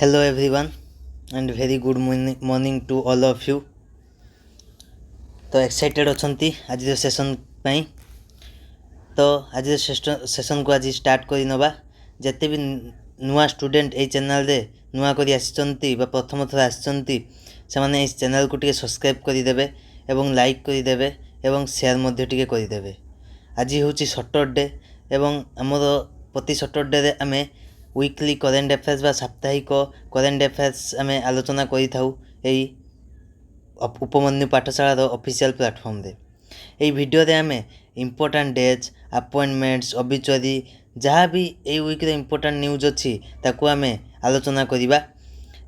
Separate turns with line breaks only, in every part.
Hello everyone and very good morning to all of you. तो excited अछंती आज session पाई तो आज सेशन को आज स्टार्ट करि नबा जते भी नुआ स्टूडेंट ए चैनल रे नुआ करी आछंती बा प्रथम थर आछंती से माने इस चैनल को टिके सब्सक्राइब करि देबे एवं लाइक करि देबे एवं शेयर मध्ये टिके करि देबे। आज होची सैटरडे एवं हमर प्रति सैटरडे रे आमे वीकली करेन्ट अफेयर्स बा साप्ताहिक करेन्ट अफेयर्स आमे आलोचना करि थाउ एई उपमन्यु पाठशाला ऑफिशियल प्लेटफॉर्म रे। एई वीडियो रे आमे इम्पोर्टेंट डेज अपॉइंटमेंट्स ऑब्ituary जहाँ भी ए वीक रे इम्पोर्टेंट न्यूज अच्छी ताकू आमे आलोचना करिबा।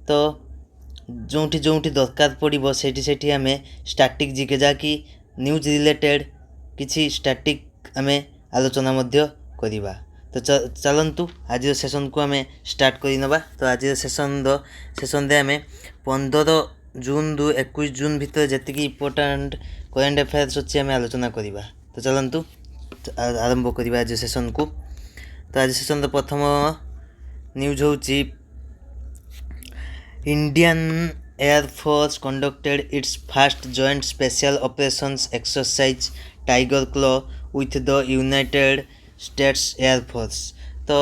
तो जोंठी जोंठी दरकार पड़िबो सेठी सेठी आमे स्टैटिक जीके जाकी न्यूज रिलेटेड किछि स्टैटिक आमे आलोचना मध्य करिबा। तो चलंतु आज सेशन को आमे स्टार्ट करि नबा। तो आज सेशन रे आमे 15 जून 21 जून भितर जतिकी इम्पोर्टेंट करेन्ट अफेयर्स अच्छी आमे आलोचना करिबा। तो चलंतु आरंभ करिबा आज सेशन को। तो आज सेशन प्रथम न्यूज होची Indian Air Force conducted its first joint special operations exercise Tiger Claw with the United States Air Force. तो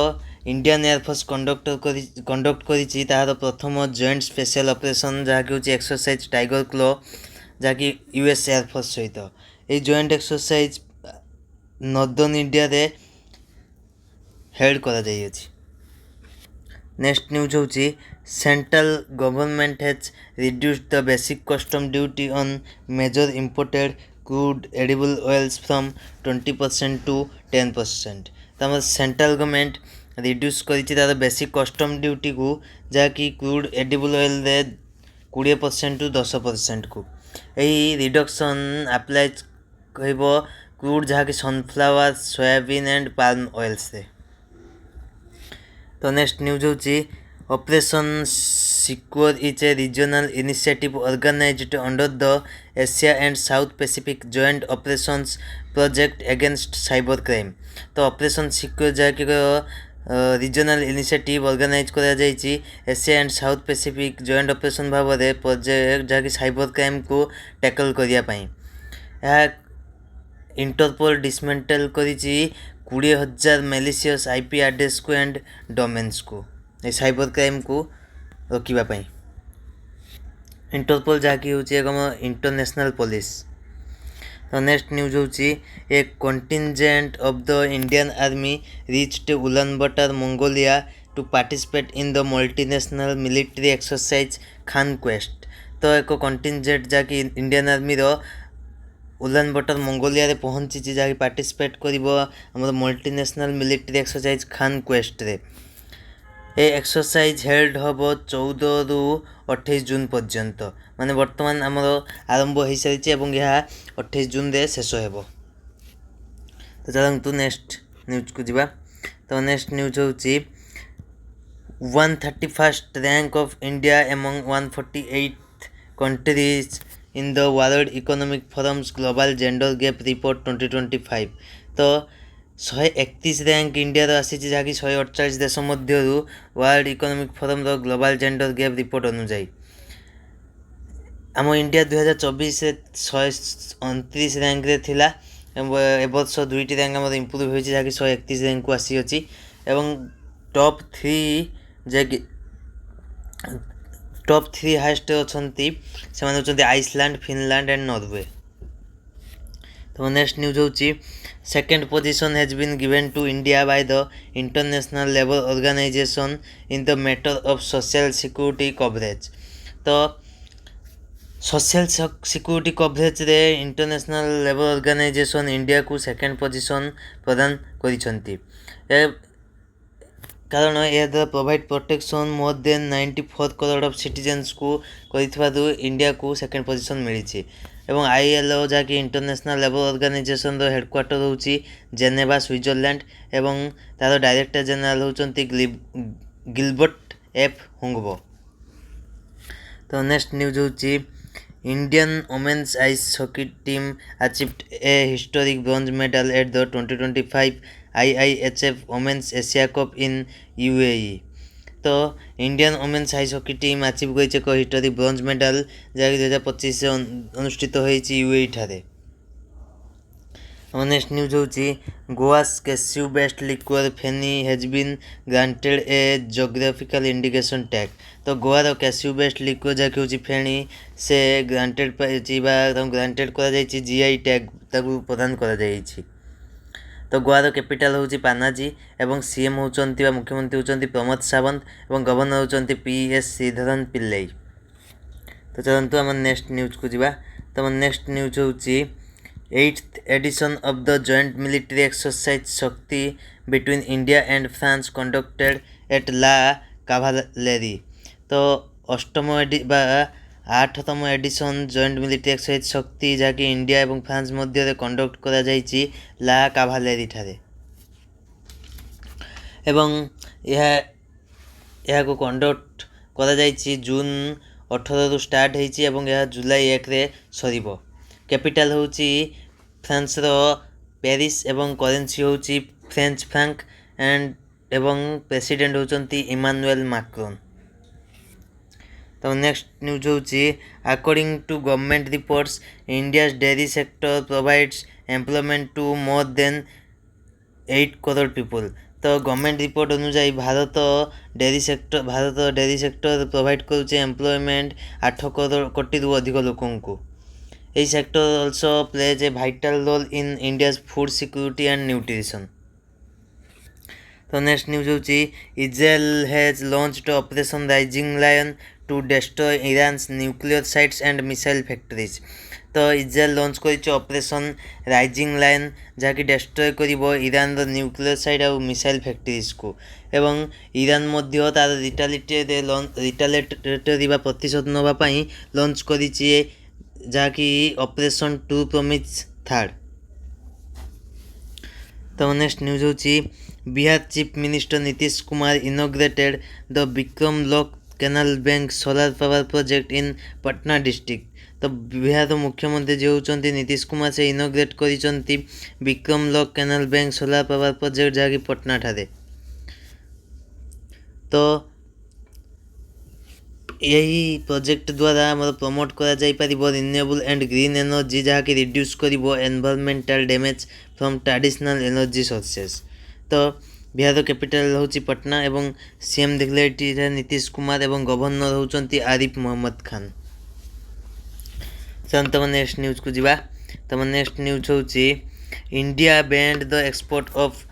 इंडियन एयरफोर्स कंडक्ट करिछि तार प्रथम जॉइंट स्पेशल ऑपरेशन जहाँकि होची एक्सरसाइज टाइगर क्लॉ जहाँकि यूएस एयरफोर्स सहित a joint exercise northern India रे held करा जाई अछि। नेक्स्ट न्यूज होची central government has reduced the basic custom duty on major imported crude edible oils from 20% to 10%। तम सेंट्रल गवर्नमेंट रिड्यूस करिछि तार basic custom duty को जहाँकि क्रूड एडिबल ऑयल रे 20% to 10% को एही रिडक्शन अप्लाई कहबो क्रूड जहाँकि sunflower soybean and palm oils रे। तो नेक्स्ट न्यूज होची operation secure is a regional initiative organised under the Asia and South Pacific joint operations project against cyber crime. तो operation secure जहाँकि regional initiative organise करा जाइछि Asia and South Pacific joint operation भाव में project जहाँकि cyber crime को tackle करिया पई। इंटरपोल डिसमेंटल करिछि 20,000 मेलिशियस आईपी एड्रेस को एंड डोमेन्स को ए साइबर क्राइम को रोकिबा पई। इंटरपोल जहाँकि होची एक इंटरनेशनल पुलिस। तो नेक्स्ट न्यूज होची a contingent of the Indian army reached Ulaanbaatar Mongolia to participate in the multinational military exercise Khaan Quest. तो एक कंटिंजेंट जहाँकि इंडियन आर्मी रो उलानबाटर मंगोलिया रे पहुंची जहाँकि पार्टिसिपेट करिबो हमर multinational military exercise Khaan Quest रे। ए एक्सरसाइज हेल्ड हबो 14 रु 28 जून पर्यंत माने वर्तमान हमर आरंभ हो सारी एवं यह 28 जून रे शेष हेबो। तो चलंतु नेक्स्ट न्यूज को जिबा। तो नेक्स्ट न्यूज होची 131st rank of India among 148 countries in the world economic forums global gender gap report 2025। तो 131 रैंक इंडिया आसी जहाँकि 148 देश मध्य वर्ल्ड इकोनॉमिक फोरम रो ग्लोबल जेंडर गैप रिपोर्ट अनुसार आम इंडिया 2024 129 रैंक रे थिला ए वर्ष 2टी रैंक आम इम्प्रूव होइछि जहाँकि 131 रैंक को आसी अछि एवं टॉप 3 हाईएस्ट अछंती से माने होचंती आइसलैंड फिनलैंड एंड नॉर्वे। तो नेक्स्ट न्यूज होची second position has been given to India by the International Labour Organization in the matter of social security coverage. तो सोशल सिक्योरिटी कवरेज रे इंटरनेशनल लेबर ऑर्गेनाइजेशन इंडिया को second position प्रदान करिसंती कारण यह द्वारा provide protection more than 94 crore of citizens को करिथवादु इंडिया को सेकेंड पोजीशन मिली एवं आईएलओ जहाँकि इंटरनेशनल लेबर ऑर्गेनाइजेशन रो हेडक्वार्टर होची जेनेवा स्विट्जरलैंड एवं तार डायरेक्टर जनरल होचंती गिलबर्ट एफ हुंगबो। तो नेक्स्ट न्यूज होची Indian women's ice hockey team achieved a historic bronze medal at the 2025 IIHF Women's Asia Cup in UAE। तो Indian women's high hockey team achieve कर history bronze medal जहाँकि 2025 अनुष्ठित होती UAE ठारे। Next news हूँ Goa's cashew based liquor feni has been granted a geographical indication tag. तो grower cashew based liquor जहाँकि हूँ फेनी से ग्रांटेड ग्रांटेड कर जीआई टैग प्रदान कर। तो गोवार कैपिटल हूँ पानाजी एवं सीएम होती मुख्यमंत्री होती प्रमोद सावंत और गवर्नर होती पीएस श्रीधरन पिल्लै। तो चलते आम नेक्स्ट न्यूज को जावा। तो नेक्स्ट न्यूज हूँ 8th edition of the joint military exercise Shakti between India and France conducted at La Cavalerie। तो अष्टम आठतम एडिशन जॉइंट मिलिट्री एक्सरसाइज शक्ति जहाँकि इंडिया और फ्रांस मध्य कंडक्ट करा जाइछि ला काभालेरी ठारे एवं यह को कंडक्ट करा जाइछि जून 18 रु स्टार्ट होइछि एवं यह जुलाई 1 रे सरिबो। कैपिटल हूँ फ्रांस पेरिस एवं करेन्सी हूँ फ्रेंच फ्रांक एंड एवं प्रेसिडेंट होती इमानुएल मैक्रोन। तो नेक्स्ट न्यूज हूँ according to government reports India's dairy sector provides employment to more than 8 crore people. तो गवर्नमेंट रिपोर्ट अनुसार भारत डेयरी सेक्टर प्रोवाइड करुचे एम्प्लॉयमेंट 8 कोटी रु अधिक लोकों को। यह sector also plays a vital role in India's food security and nutrition. तो नेक्स्ट न्यूज हूँ Israel has launched operation Rising Lion to destroy Iran's nuclear sites and missile factories. तो इजराइल लॉन्च कर ऑपरेशन राइजिंग लायन जहाँकि destroy कर Iran nuclear site और missile factories को एवं Iran मध्य तार रिटालिएटरी प्रतिशोध नापी लॉन्च कर जहाँकि ऑपरेशन टू प्रॉमिस थर्ड। तो नेक्स्ट न्यूज हूँ Bihar chief minister Nitish Kumar inaugurated the Vikram lock canal bank solar power project in Patna district. तो बिहार मुख्यमंत्री जो होती नीतीश कुमार से इनॉग्रेट कर Vikram lock canal bank solar power project जहाँकि पटना ठारे। तो यही प्रोजेक्ट द्वारा आम प्रमोट कर रिन्यूएबल एंड ग्रीन एनर्जी जहाँकि रिड्यूस कर environmental damage from traditional energy sources. तो बिहार कैपिटल हूँ पटना एवं सीएम देखले नीतीश कुमार एवं गवर्नर होती आरिफ मोहम्मद खान। चल तुम नेक्स्ट न्यूज को जावा। तुम नेक्स्ट न्यूज हूँ India banned the export of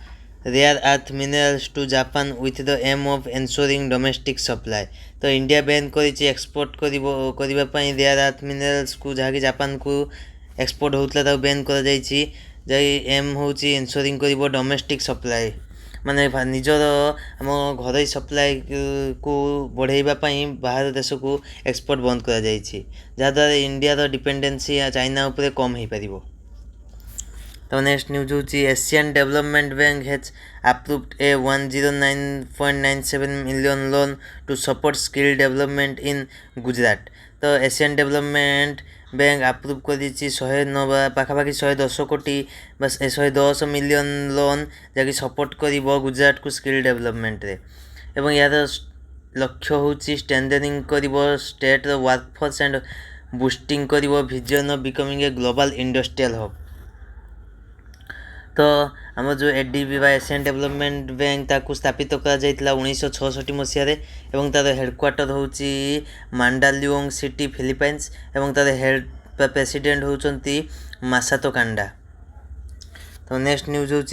rare earth minerals to Japan with the aim of ensuring domestic supply. तो इंडिया बैन कर एक्सपोर्ट करने रेयर अर्थ मिनरल्स को जहाँकि जापान को एक्सपोर्ट होता बैन कर एम हूँ एनश्योरिंग कर डोमेस्टिक सप्लाई माने निजर आम घर सप्लाई को बढ़ाई बाहर देश को एक्सपोर्ट बंद कर जहाँद्वारा इंडिया डिपेंडेंसी चाइना उपर कम हो पार। तो नेक्स्ट न्यूज हूँ Asian Development Bank has approved a 109.97 million loan to support skill development in Gujarat. तो एशियन डेवलपमेंट बैंक अप्रूव कर 109 पाखापाखि 110 कोटी बस 110 मिलियन लोन जहाँकि सपोर्ट कर गुजरात को स्किल डेवलपमेंट रे एवं यार लक्ष्य हूँ स्ट्रेंथनिंग कर स्टेट वर्कफोर्स एंड बूस्टिंग कर vision of becoming a global industrial hub. तो आम जो एडीबी एशियन डेवलपमेंट बैंक ताकू स्थापित कर 1966 मसीह एवं तार हेडक्वार्टर हूँ मांडालियोंग सिटी फिलिपाइंस एवं तार हेड प्रेसिडेंट होती मासातो कांडा। तो नेक्स्ट न्यूज हूँ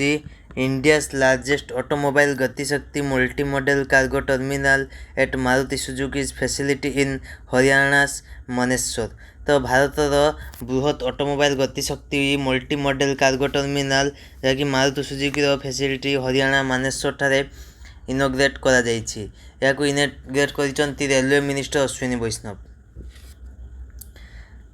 India's largest automobile Gatishakti multi modal cargo terminal at Maruti Suzuki's facility in Haryana's Manesar. तो भारतर बृहत automobile Gatishakti multi modal cargo terminal जहाँकि मारुति सुजुकी फैसिलिटी हरियाणा मानेश्वर ठारे इनॉग्रेट करा जाइछि। याकू इनॉग्रेट करिसंती रेलवे मिनिस्टर अश्विनी वैष्णव।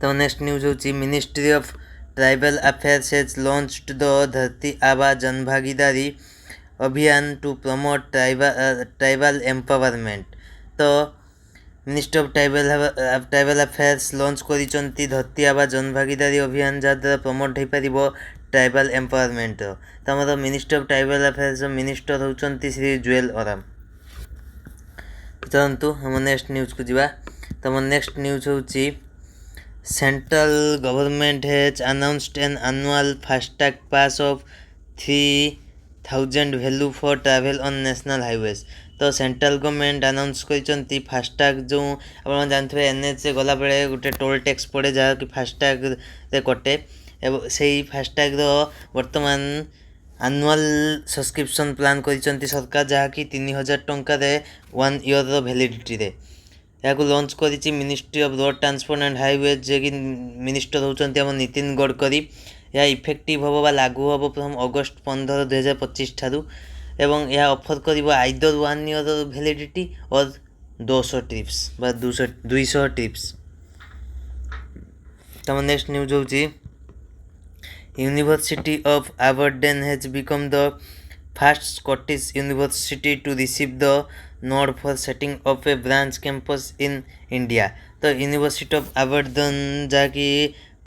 तो नेक्स्ट न्यूज हूँ ministry of tribal affairs has launched the Dharti Aaba Janbhagidari Abhiyan to promote tribal empowerment. तो ministry of tribal affairs launch करिसंती धरती आबा जनभागीदारी अभियान जहाँद्वारा प्रमोट हो पार ट्राइबल एम्पावरमेंट। तो आम ministry of tribal affairs minister होती श्री जुएल ओराम। चलतु आम नेक्स्ट न्यूज को जीवा। तो आम नेक्स्ट न्यूज होची central government has announced an annual FASTag pass of 3000 value for travel on national highways. तो सेंट्रल गवर्नमेंट अनाउंस कर फास्टैग जो आप जानते एनएच गला बेले गोटे टोल टैक्स पड़े जहाँकि फास्टैग रे कटे से फास्टैग वर्तमान आनुआल सब्सक्रिप्शन प्लान कर सरकार जहाँकि 3000 टंकार 1 ईयर वैलिडिटी रे यहाँ लंच कर ministry of road transport and highway जे कि मिनिस्टर होती आम नितिन गडकरी। यह इफेक्टिव हम लागू हम प्रथम अगस्ट 15 2025 ठारू एवं यह ऑफर कर आइदर 1 ईयर वैलिडिटी और 200 ट्रिप्स बा 200 ट्रिप्स। तो नेक्स्ट न्यूज होची University of Aberdeen has become the first Scottish university to receive the nod for setting up a branch campus in India। तो यूनिवर्सिटी ऑफ Aberdeen जहाँकि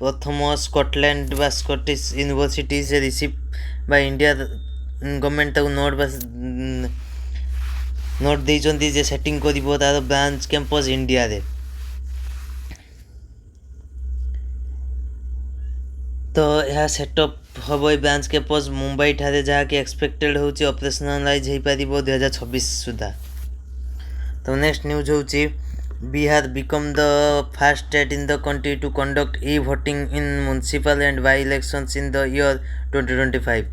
प्रथम Scotland बा Scottish university से receive बा India government note देइचंती जे setting करिवो तार branch campus India रे। तो यह सेटअप हम ये ब्रांच कैंपस मुंबई ठारे जहाँकि एक्सपेक्टेड होची ऑपरेशनलाइज हो पार 2026 सुधा। तो नेक्स्ट न्यूज होची Bihar become the first state in the country to conduct e voting in municipal and by elections in the year 2025।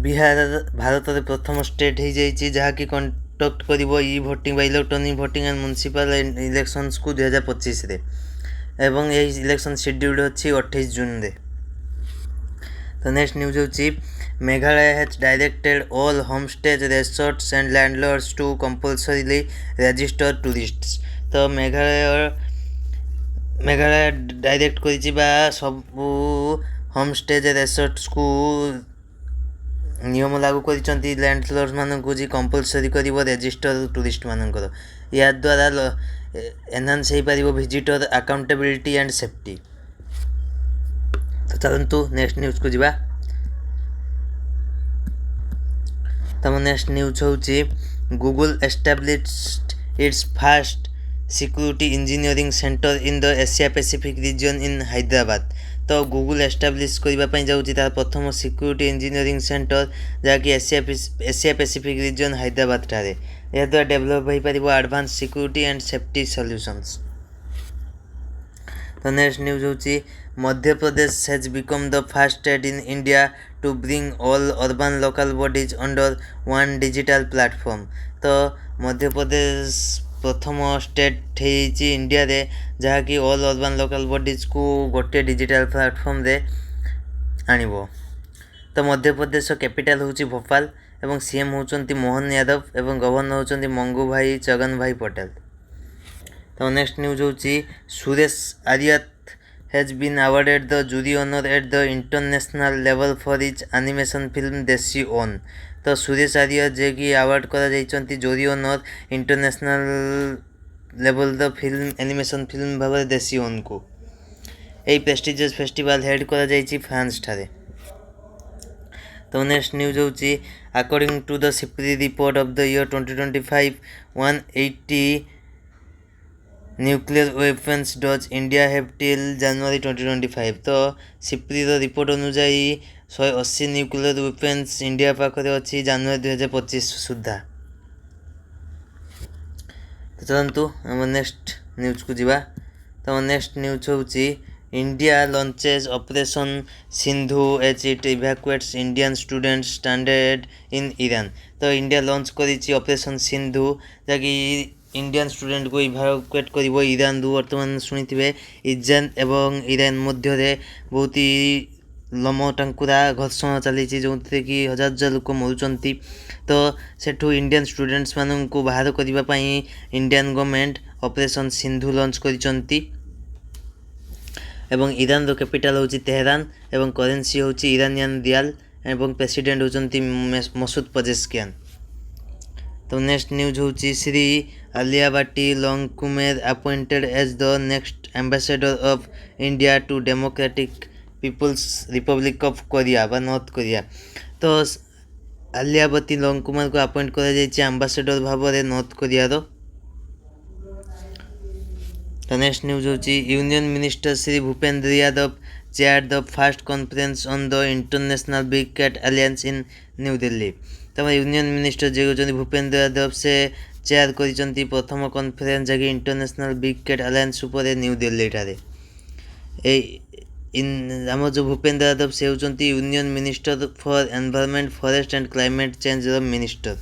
Bihar Bharat में प्रथम स्टेट हो जाइए जहाँकि कंडक्ट कर e voting electronic voting and municipal elections को 2025 रे एवं यही इलेक्शन शेड्यूल्ड अच्छी 28 जून रे। तो नेक्स्ट न्यूज होची Meghalaya has directed all homestays resorts and landlords to compulsorily register tourists. तो मेघालय डायरेक्ट कर सब होमस्टेज रिसोर्ट्स को नियम लागू कर लैंडलॉर्ड मानक जी कंपल्सरी कर रजिस्टर टूरिस्ट मानकर या द्वारा एनहांस हो पार विजिटर अकाउंटेबिलिटी एंड सेफ्टी। तो चलतु नेक्स्ट न्यूज को जीवा। तो नेक्स्ट न्यूज होची Google established its first security engineering centre in the Asia Pacific region in Hyderabad. तो गूगल एस्टाब्लिश करने जाऊँगी तार प्रथम सिक्योरिटी इंजीनियरिंग सेंटर जहाँकि एशिया पैसिफिक रीजन हैदराबाद ठारे यह द्वारा डेभलप हो पार advance security and safety solutions. तो नेक्स्ट न्यूज होची Madhya Pradesh has become the first state in India to bring all urban local bodies under one digital platform. तो मध्य प्रदेश प्रथम स्टेट है इंडिया रे जहाँकि ऑल अर्बन लोकल बॉडीज को गोटे डिजिटल प्लेटफॉर्म रे आनिबो। तो मध्य प्रदेश कैपिटल होची भोपाल एवं सीएम होचंती मोहन यादव एवं गवर्नर होचंती मंगू भाई जगन भाई पटेल। तो नेक्स्ट न्यूज होची Suresh Eriyat has been awarded the jury honour at the international level for his animation film Desi Oon. तो सुरेश आर्य जे कि अवार्ड करा जाइचंती jury honour international level the film animation film भाव देसी ओन को यही प्रेस्टिजियस फेस्टिवल हेड करा जाइची फ्रांस ठारे। तो नेक्स्ट न्यूज होची according to the SIPRI report of the year 2025 180 nuclear weapons does India have till January 2025। तो सिप्री रिपोर्ट अनुजाई 180 nuclear weapons India पाखे अच्छी जनवरी 2025 सुधा। तो चलतु आम नेक्स्ट न्यूज को जीवा। तो नेक्स्ट न्यूज होची India launches operation Sindhu as it evacuates Indian students stranded in Iran. तो इंडिया लॉन्च करी ऑपरेशन सिंधु जहाँकि इंडियन स्टूडेंट को इवैक्यूएट कर ईरान रु वर्तमान शुणी इजराइल एवं ईरान मध्य बहुत ही लम टांकुरा घर्षण चली जो कि हजार हजार लोक मरुंच। तो सेठू इंडियन स्टूडेंट्स मानू बाहर करने Indian government operation Sindhu launch करिसंती एवं ईरान कैपिटल होची तेहरान एवं करेन्सी होची ईरानियन रियाल एवं प्रेसिडेंट होचंती मसूद पजेस्कियान। तो नेक्स्ट न्यूज होची Shri Alia Bhatti Longkumer appointed as the next ambassador of India to Democratic People's Republic of Korea बा नॉर्थ कोरिया। तो आलियावती लॉन्ग कुमार को अपॉइंट करा जायछि एम्बासेडर भाव में नॉर्थ कोरिया। तो नेक्स्ट न्यूज होची union minister Shri Bhupender Yadav chair the first conference on the international big cat alliance in New Delhi. तो यूनियन मिनिस्टर जे होचंती भूपेंद्र यादव से चेयर करिसंती प्रथम कॉन्फ्रेंस जगह इंटरनेशनल बिग कैट अलायंस ऊपर न्यू दिल्ली ठारे। इन आम जो भूपेंद्र यादव से होचंती union minister for environment forest and climate change minister.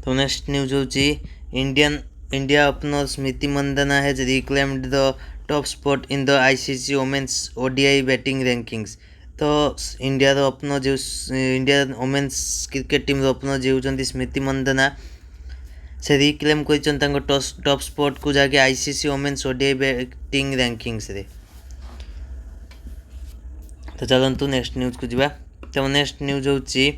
तो नेक्स्ट न्यूज होची India opener Smriti Mandhana has reclaimed the top spot in the ICC women's ODI batting rankings. तो इंडिया ओपनर जो India women's cricket team opener जो होचंती स्मृति मंदाना से reclaim करिसंती तांको top spot को जाके ICC women's ODI batting rankings रे। तो चलतु नेक्स्ट न्यूज को जिबा। तो नेक्स्ट न्यूज होची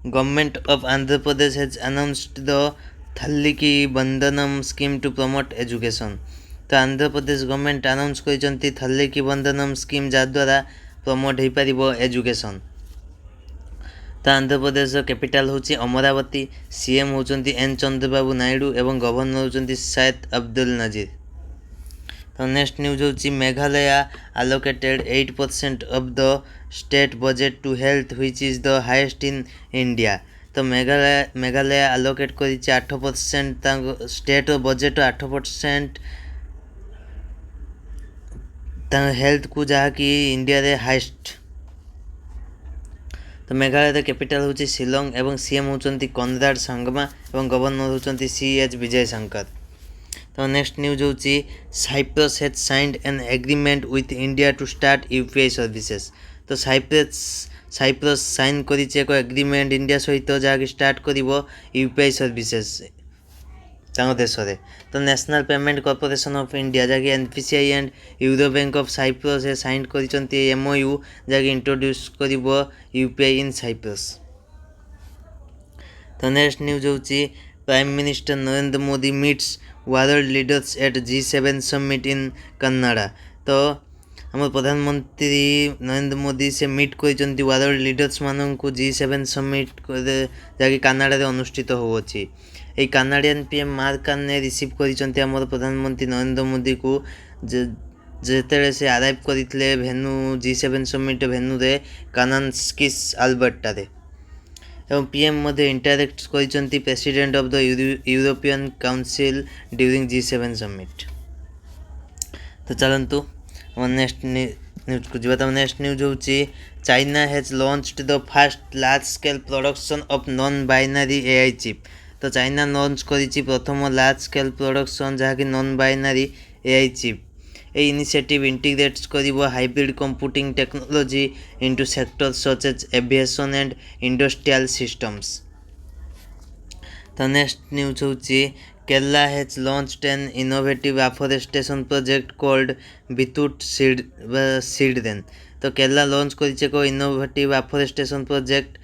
government of Andhra Pradesh has announced the Thalliki Vandanam scheme to promote education. तो आंध्र प्रदेश गवर्नमेंट अनाउंस करिसंती थल्लिकी बंधनम स्कीम जद्वारा प्रमोट हो पारिबो एजुकेशन। तो आंध्र प्रदेश कैपिटल होची अमरावती। सीएम होचंती एन चंद्रबाबू नायडू एवं गवर्नर होचंती सैयद अब्दुल नजीर। तो नेक्स्ट न्यूज होची Meghalaya allocated 8% of the state budget to health which is the highest in India। तो मेघालय आलोकेट कर 8% स्टेट बजेट 8% हेल्थ को जहाँकि इंडिया रे हाइस्ट। तो मेघालय कैपिटल होची शिलोंग एवं सीएम होचंती कनराड संगमा एवं गवर्नर होचंती सीएच विजय शंकर। तो नेक्स्ट न्यूज होची Cyprus has signed an agreement with India to start UPI services. तो साइप्रस साइन करिছে एक एग्रीमेंट इंडिया सहित जहाँकि स्टार्ट करिवो यूपीआई सर्विसेज तांको देश रे। तो National Payment Corporation of India जहाँकि NPCI and Euro Bank of Cyprus हे साइन करिसंती एमओयू जहाँकि इंट्रोड्यूस करिवो यूपीआई इन साइप्रस। तो नेक्स्ट न्यूज होची Prime Minister Narendra Modi meets world leaders at G7 summit in Canada. तो आम प्रधानमंत्री नरेंद्र मोदी से मीट करिसंती वर्ल्ड लीडर्स मानन को G7 समिट जहाँकि कनाडा रे अनुष्ठित होउछि। ए Canadian PM Mark Carney receive करिसंती आम प्रधानमंत्री नरेंद्र मोदी को जेतेले से अराइव करितले भेन्यू G7 समिट भेन्यू रे कानान्स्किस अल्बर्टा रे। एवं पीएम मध्य इंटरेक्ट करिसंती president of the European Council during G7 summit. तो चलतु नेक्स्ट न्यूज को जीवा। नेक्स्ट न्यूज होची China has launched the first large scale production of non binary AI chip. तो चाइना लॉन्च करिछि प्रथम लार्ज स्केल प्रोडक्शन जहाँकि नॉन बाइनरी एआई चिप। ए इनिशिएटिव इंटीग्रेट्स करिवो hybrid computing technology into sectors such as aviation and industrial systems. तो next news होची Kerala has launched an innovative afforestation project called Vithuttu seed rain. तो Kerala launch करिছে को innovative afforestation project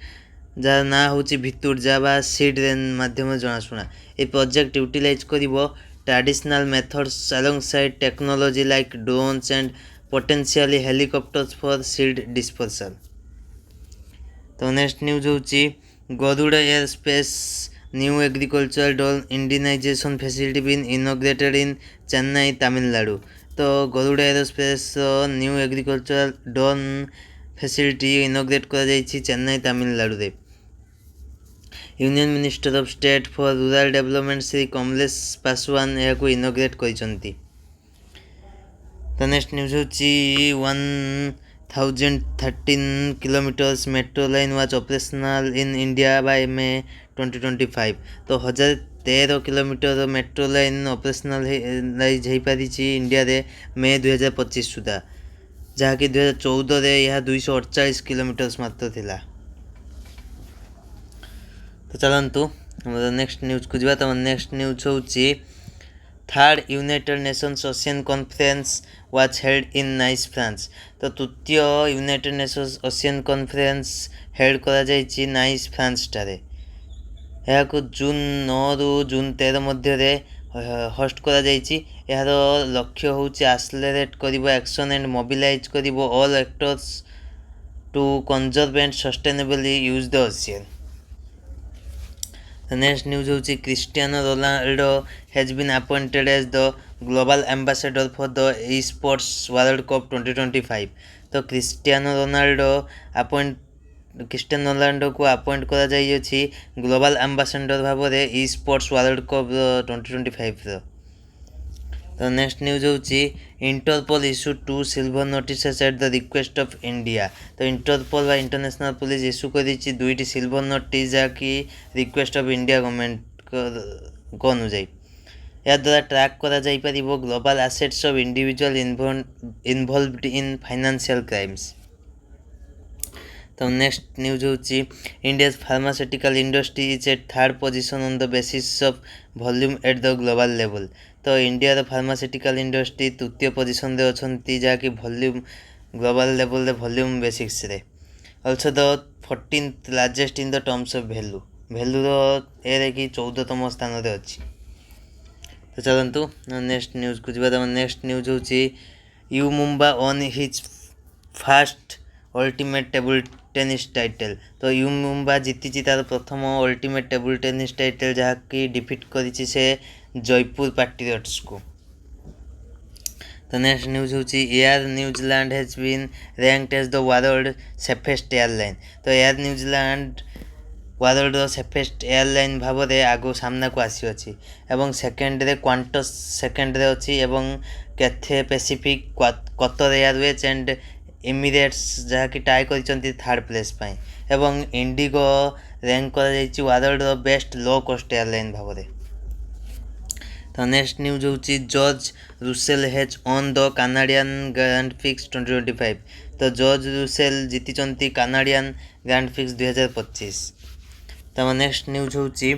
jar ना होची भितुट जाबा seed rain माध्यम जनाशुना। ए प्रोजेक्ट यूटिलाइज करिवो traditional methods alongside technology like drones and potentially helicopters for seed dispersal। तो नेक्स्ट न्यूज होची Garuda aerospace new agricultural drone indigenisation facility been inaugurated in Chennai Tamil Nadu. तो Garuda aerospace new agricultural drone facility inaugurate करा जायछि चेन्नई तमिलनाडु रे। Union minister of state for rural development Shri Kamlesh Paswan यह inaugurate करिसंती। तो next news होची 1013 kilometres metro line was operational in India by May 2025। तो 1013 kilometre metro line operationalise हो पारी इंडिया रे मे 2025 सुधा जहाँकि 2014 रे यह 248 किलोमीटर्स मात्र थिला। तो चलतु नेक्स्ट न्यूज को जीवा। तो नेक्स्ट न्यूज होची third United Nations ocean conference was held in nice France. तो तृतीय United Nations ocean conference held करा जायछि नाइस फ्रांस ठारे। यह को जून 9 रु जून 13 मध्य रे होस्ट करा जायछि। यार लक्ष्य होची एक्सेलरेट करिवो एक्शन एंड मोबिलाइज करिवो all actors to conserve and sustainably use the ocean. The next news is Cristiano Ronaldo has been appointed as the global ambassador for the esports World Cup 2025. तो Cristiano Ronaldo को appoint करा जाइए global एम्बासाडर भाव में इ sports world cup 2025। तो next news होची Interpol issue 2 silver notices at the request of India. तो इंटरपोल व इंटरनेशनल पुलिस इश्यू करिछि 2टी सिल्वर नोटिस जहाँकि रिक्वेस्ट ऑफ इंडिया गवर्नमेंट को अनुଯାयी या द्वारा ट्रैक करा जाई परिबो global assets of individual involved in financial crimes. तो नेक्स्ट न्यूज होची India's pharmaceutical industry is at third position on the basis of volume at the global level. तो इंडिया फार्मास्यूटिकल इंडस्ट्री तृतीय पोजिशन रे अछंती जहाँकि वॉल्यूम ग्लोबल लेवल रे volume basics रे also the 14th largest in the terms of value ए कि 14तम स्थान रे अछि। तो चलतु नेक्स्ट न्यूज को जीवा। नेक्स्ट न्यूज होची U Mumba won his first ultimate table tennis title. तो यू मुंबा जीति तार प्रथम अल्टीमेट टेबल टेनिस टाइटल जहाँकि डिफिट करिछि से जयपुर पैट्रियट्स को। तो नेक्स्ट न्यूज होची air New Zealand has been ranked as the world safest airline. तो air New Zealand world safest airline भाव में आगो सामना को आसी अछि एवं सेकेंड रे क्वांटस सेकेंड रे अछि एवं Cathay Pacific Qatar Airways and Emirates जहाँकि टाई कर थर्ड प्लेस पाई एवं इंडिगो रैंक कर world best low cost airline भाव में। तो नेक्स्ट न्यूज होची George Russell has on the Canadian grand fix 2025। तो जॉर्ज रुसेल जीति कनाडियन ग्रैंड फिक्स 2025। तो नेक्स्ट न्यूज होची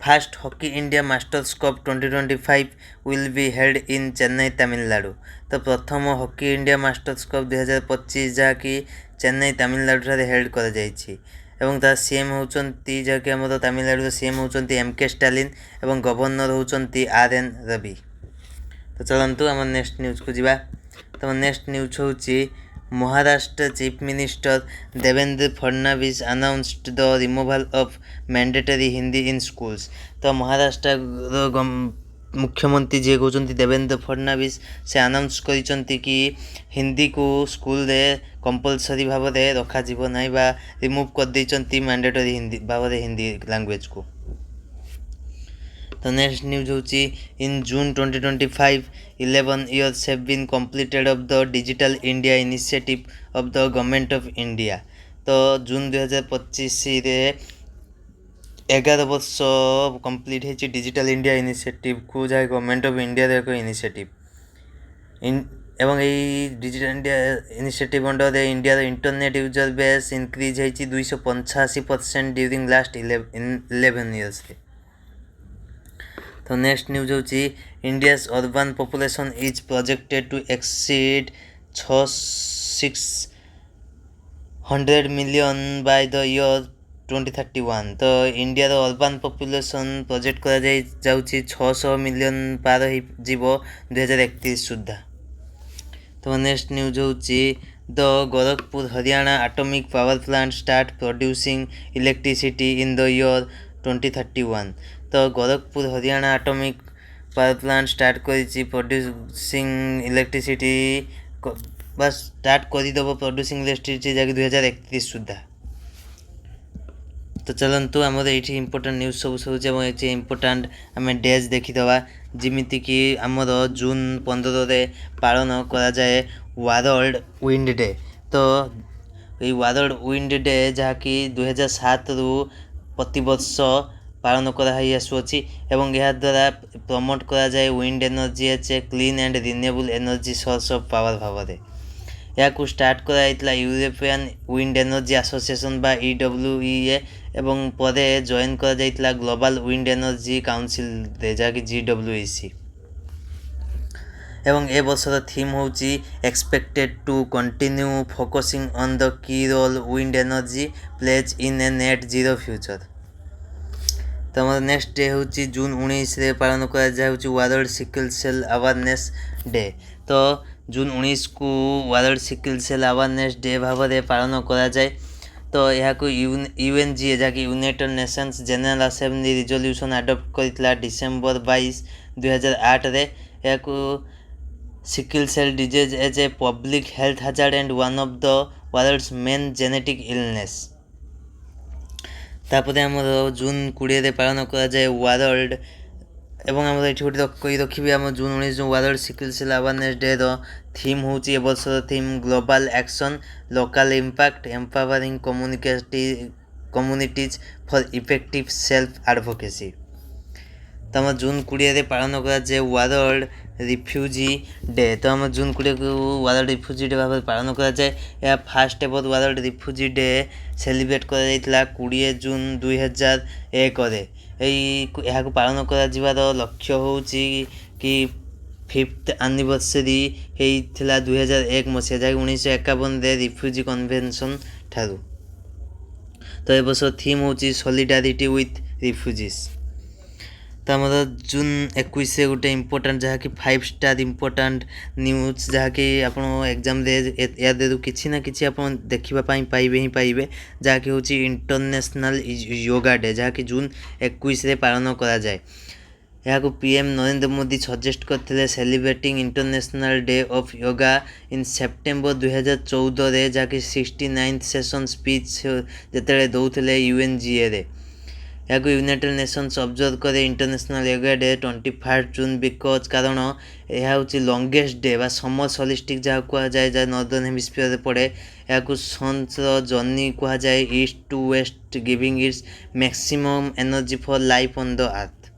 fast hockey India masters cup 2025 will be held in Chennai Tamil Nadu. तो प्रथम हॉकी इंडिया मास्टर्स कप 2025 जहाँकि चेन्नई तमिलनाडु ठारे हेल्ड कर जाइछि एवं तार सीएम होउचंती जहाँकि हमर तमिलनाडु सीएम होउचंती एमके स्टालिन एवं गवर्नर होउचंती आरएन रवि। तो चलतु आम नेक्स्ट न्यूज को जीवा। तो नेक्स्ट न्यूज होची Maharashtra chief minister Devendra Fadnavis announced the removal of mandatory Hindi in schools. तो महाराष्ट्र मुख्यमंत्री जी कहते देवेंद्र फडणवीस से अनाउंस करिसंती कि हिंदी को स्कूल रे कंपलसरी भाव में रखा जीव नहीं बा रिमूव कर देइचंती मैंडेटरी हिंदी भाव में हिंदी लैंग्वेज को। तो नेक्स्ट न्यूज होची इन जून 2025 11 years have been completed of the digital India initiative of the government of India. तो जून 2025 रे 11 वर्ष कंप्लीट है डिजिटल इंडिया इनिशिएटिव को जहाँ गवर्नमेंट ऑफ इंडिया एक इनिशिएटिव एवं यही digital India initiative under India internet user base increase है 285% ड्यूरिंग लास्ट 11 years। तो नेक्स्ट न्यूज होची India's urban population is projected to exceed 600 million by the year 2031। तो India urban population project करा जाउची 600 million पार हो जीव 2031 सुधा। तो नेक्स्ट न्यूज होची the Gorakhpur Haryana atomic power plant start producing electricity in the year 2031। तो Gorakhpur Haryana atomic power plant start करिछि प्रोड्यूसिंग इलेक्ट्रिसिटी बस स्टार्ट करदेव प्रोड्यूसिंग इलेक्ट्रिसिटी जहाँकि 2031 सुधा। तो चलतु आम ये इंपोर्टाट न्यूज सब सब ये इंपोर्टाट आम डेज देखीदवा जमीती कि आमर जून 15 रे पालन करा जाए वर्ल्ड विंड डे। तो ये वर्ल्ड विंड डे जहाँकि 2007 रु प्रति वर्ष पालन कराई आसुअछि एवं यह द्वारा प्रमोट करा जाए wind energy as a clean and renewable energy source of power भाव में। या स्टार्ट कराइला यूरोपियन विंड एनर्जी एसोसिएशन बा EWEA एवं परे जॉइन करा जाइतला ग्लोबल विंड एनर्जी काउंसिल जहाँकि GWEC एवं ए वर्षर थीम होची expected to continue focusing on the key role wind energy plays in a net zero future. तो हमारे नेक्स्ट डे होची जून 19 रे पालन करा जाउची world sickle cell awareness day. तो जून 19 को world sickle cell awareness day भाव में पालन कराए। तो यहाँ यूएनजीए जहाँकि United Nations General Assembly resolution adopt करता डिसेम्बर 22 2008 रे। यहाँ sickle cell disease as a public health hazard and one of the world's main genetic illness. तापर आमर जून 20 पालन कराए वर्ल्ड एवं आम ये गोटे कही रखी आम जून 19 जो world sickle cell awareness day theme हूँ ए वर्ष theme global action local impact empowering communities for effective self advocacy. तो आम जून 20 पालन कराए वर्ल्ड रिफ्यूजी डे। तो आम जून 20 को वर्ल्ड रिफ्यूजी डे भाव में पालन कराए। यह first ever world refugee day celebrate कर 20 जून 2001 यहाँ पालन कर लक्ष्य हूँ कि 5th एनिवर्सरी होता 2001 मसीहा जहाँ 1951 रिफ्यूजी कन्वेंशन ठारू। तो ये वर्ष थीम हूँ सॉलिडारिटी विथ रिफ्यूजीज। तो आम जून 21 गोटे इम्पोर्टाट जहाँकि 5 स्टार इम्पोर्टाट न्यूज जहाँकि आप एग्जाम या किसी ना कि आप देखापी पाइबे ही पाइबे जहाँकि हूँ इंटरनेशनल योगा डे जहाँकि जून 21 पालन कराए। यहाँ पीएम नरेंद्र मोदी सजेस्ट करते celebrating international day of yoga in September 2014 जहाँकि 69th सेशन स्पीच जिते दौले यूएनजीए रे। यहाँ यूनाइटेड नेशंस ऑब्जर्व करे international yoga day 21 June because कारण यह हूँ लंगेस्ट डे बा समर सॉलिस्टिक जहाँ कहुए जहाँ नॉर्दर्न हेमिस्फीयर पड़े। यहाँ सन्स जर्नी कहुए east to west giving its maximum energy for life on the earth.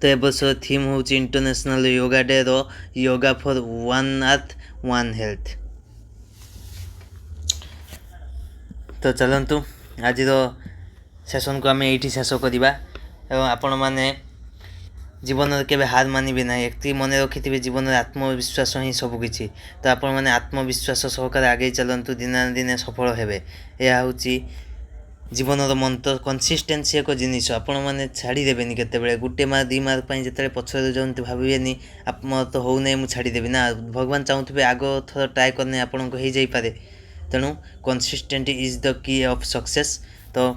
तो ए वर्ष थीम हूँ international yoga day yoga for one earth one health. तो चलतु आज सेशन को आम ये शेष करवा एवं आपण मैंने जीवन में केवे हार मानवे ना एक मन रखि जीवन में आत्मविश्वास ही सबकि। तो आपण मैंने आत्मविश्वास सहकार आगे चलतु दिन दिन सफल हेबे। यह हूँ जीवन मंत्र कंसिस्टेंसी एक जिनिस आपण मैंने छाड़देनि केत गोटे मार्क 2 मार्क जिते पछरे जाते भावेनि मोर तो हो ना मुझे छाड़देवी ना भगवान चाहूबे आग थर ट्राए करने आपन को हो जापे। तेणु consistent is the key of success. तो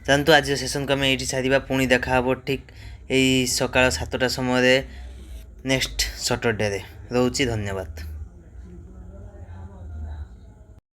जानतु आज सेशन को आम ये सारा पुणी देखा ठीक यही सकाळ 7टा समय नेक्स्ट सैटरडे रोचे। धन्यवाद।